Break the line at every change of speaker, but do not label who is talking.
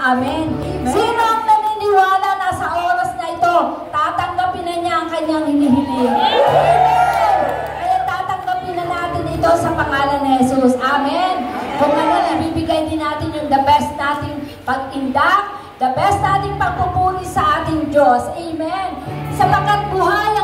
Amen. Sino ang naniniwala na sa oras na ito, tatanggapin na niya ang kanyang hinihiling? Amen. Kaya tatanggapin na natin ito sa pangalan ni Jesus. Amen. Kung ano, ibibigay din natin yung the best nating pag-indak, the best nating pagpupuri sa ating Diyos. Amen. Sapagkat buhay ang